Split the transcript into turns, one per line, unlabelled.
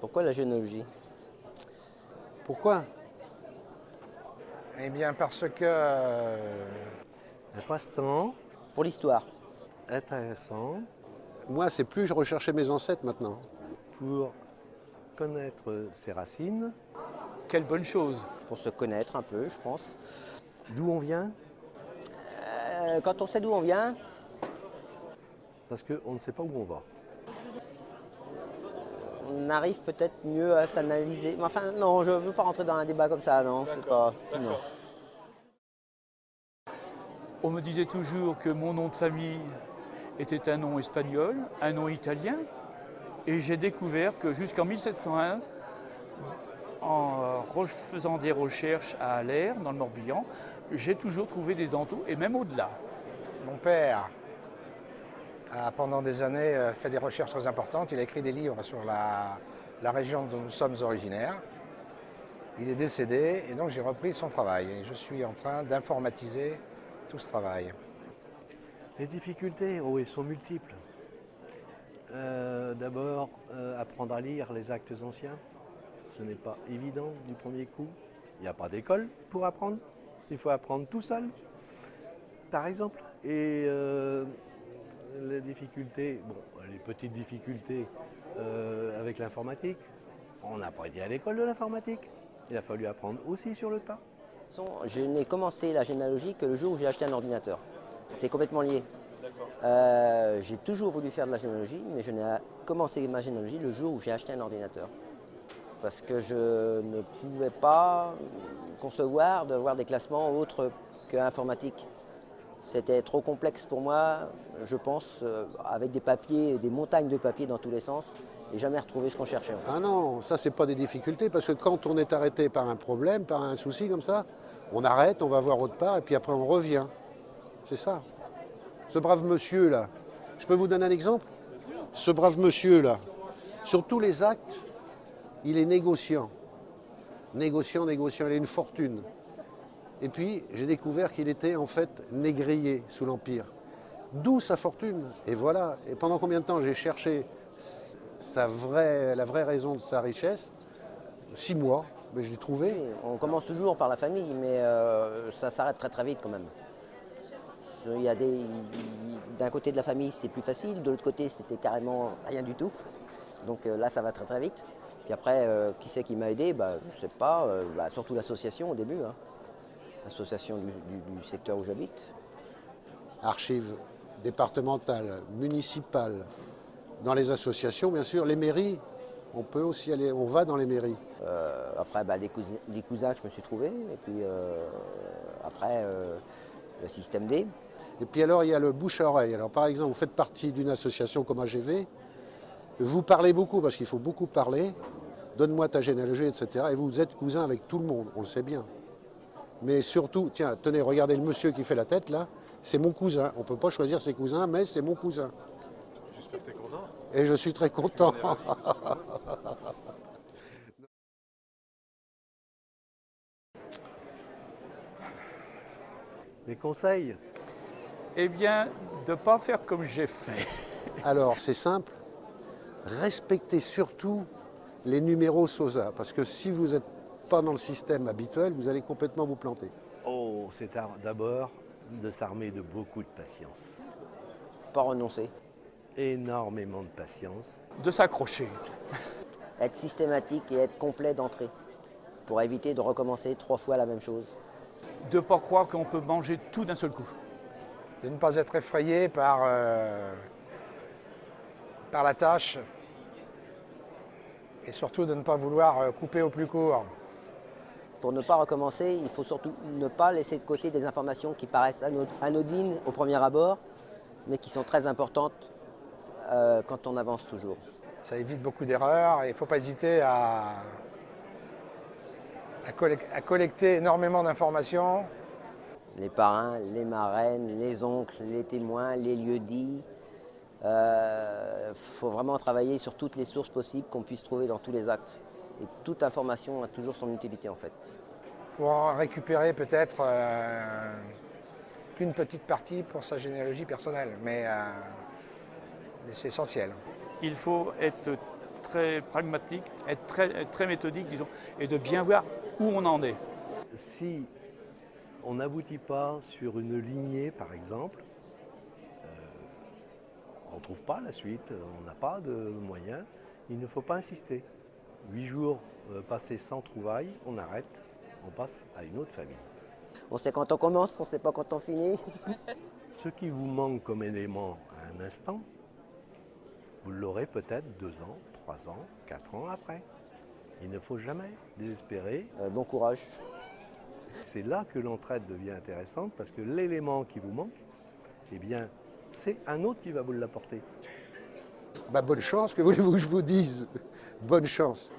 Pourquoi la généalogie?
Pourquoi?
Eh bien parce que
Un passe-temps
Pour l'histoire.
intéressant
Moi, c'est plus je recherchais mes ancêtres maintenant.
pour connaître ses racines,
Quelle bonne chose.
Pour se connaître un peu, je pense.
d'où on vient,
Quand on sait d'où on vient,
parce qu'on ne sait pas où on va.
on arrive peut-être mieux à s'analyser. Mais enfin, non, je ne veux pas rentrer dans un débat comme ça, non, c'est pas. Non.
On me disait toujours que mon nom de famille était un nom espagnol, un nom italien. Et j'ai découvert que jusqu'en 1701, en faisant des recherches à Aller, dans le Morbihan, j'ai toujours trouvé des Dantos, et même au-delà.
mon père a pendant des années fait des recherches très importantes. Il a écrit des livres sur la région dont nous sommes originaires. Il est décédé et donc j'ai repris son travail. Et je suis en train d'informatiser tout ce travail.
Les difficultés, oh, elles sont multiples. D'abord, apprendre à lire les actes anciens. Ce n'est pas évident du premier coup. Il n'y a pas d'école pour apprendre. Il faut apprendre tout seul, par exemple. Et les difficultés, bon, les petites difficultés avec l'informatique. On n'a pas été à l'école de l'informatique. Il a fallu apprendre aussi sur le tas.
Je n'ai commencé la généalogie que le jour où j'ai acheté un ordinateur. C'est complètement lié. J'ai toujours voulu faire de la généalogie, mais je n'ai commencé ma généalogie le jour où j'ai acheté un ordinateur. Parce que je ne pouvais pas concevoir de voir des classements autres qu'informatiques. C'était trop complexe pour moi, je pense, avec des papiers, des montagnes de papiers dans tous les sens, et jamais retrouver ce qu'on cherchait. En fait.
Ah non, ça c'est pas des difficultés, parce que quand on est arrêté par un problème, par un souci comme ça, on arrête, on va voir autre part, et puis après on revient. C'est ça. Ce brave monsieur là, je peux vous donner un exemple? Ce brave monsieur là, sur tous les actes, il est négociant. Négociant, il a une fortune. Et puis j'ai découvert qu'il était en fait négrier sous l'Empire. D'où sa fortune. Et voilà. Et pendant combien de temps j'ai cherché la vraie raison de sa richesse? 6 mois, mais je l'ai trouvé.
Oui, on commence toujours par la famille, mais ça s'arrête très très vite quand même. Il y a d'un côté de la famille c'est plus facile, de l'autre côté c'était carrément rien du tout. Donc là ça va très très vite. Puis après, qui c'est qui m'a aidé? Je ne sais pas, surtout l'association au début. Hein. L'association du secteur où j'habite.
Archives départementales, municipales, dans les associations, bien sûr, les mairies, on peut aussi aller, on va dans les mairies.
Après, des cousins que je me suis trouvé, et puis après, le système D.
Et puis alors, il y a le bouche à oreille. Alors par exemple, vous faites partie d'une association comme AGV, vous parlez beaucoup, parce qu'il faut beaucoup parler, donne-moi ta généalogie, etc. Et vous êtes cousin avec tout le monde, on le sait bien. Mais surtout, tiens, tenez, regardez le monsieur qui fait la tête là, c'est mon cousin. On ne peut pas choisir ses cousins, mais c'est mon cousin.
J'espère que tu es content.
Et je suis très content.
Les conseils,
Eh bien, de ne pas faire comme j'ai fait.
Alors, c'est simple, respectez surtout les numéros SOSA, parce que si vous n'êtes pas dans le système habituel, vous allez complètement vous planter.
oh, c'est d'abord de s'armer de beaucoup de patience.
Pas renoncer.
Énormément de patience.
De s'accrocher.
Être systématique et être complet d'entrée. Pour éviter de recommencer 3 fois la même chose.
De ne pas croire qu'on peut manger tout d'un seul coup.
De ne pas être effrayé par la tâche et surtout de ne pas vouloir couper au plus court.
Pour ne pas recommencer, il faut surtout ne pas laisser de côté des informations qui paraissent anodines au premier abord, mais qui sont très importantes quand on avance toujours.
Ça évite beaucoup d'erreurs et il ne faut pas hésiter à collecter énormément d'informations.
Les parrains, les marraines, les oncles, les témoins, les lieux-dits. Faut vraiment travailler sur toutes les sources possibles qu'on puisse trouver dans tous les actes. Et toute information a toujours son utilité en fait.
Pour en récupérer peut-être qu'une petite partie pour sa généalogie personnelle, mais c'est essentiel.
Il faut être très pragmatique, être très méthodique, disons, et de bien voir où on en est.
Si on n'aboutit pas sur une lignée, par exemple, on ne trouve pas la suite, on n'a pas de moyens, il ne faut pas insister. 8 jours passés sans trouvailles, on arrête, on passe à une autre famille.
On sait quand on commence, on ne sait pas quand on finit.
Ce qui vous manque comme élément à un instant, vous l'aurez peut-être 2 ans, 3 ans, 4 ans après. Il ne faut jamais désespérer.
Bon courage.
C'est là que l'entraide devient intéressante parce que l'élément qui vous manque, eh bien, c'est un autre qui va vous l'apporter.
Bah, bonne chance, que voulez-vous que je vous dise? Bonne chance.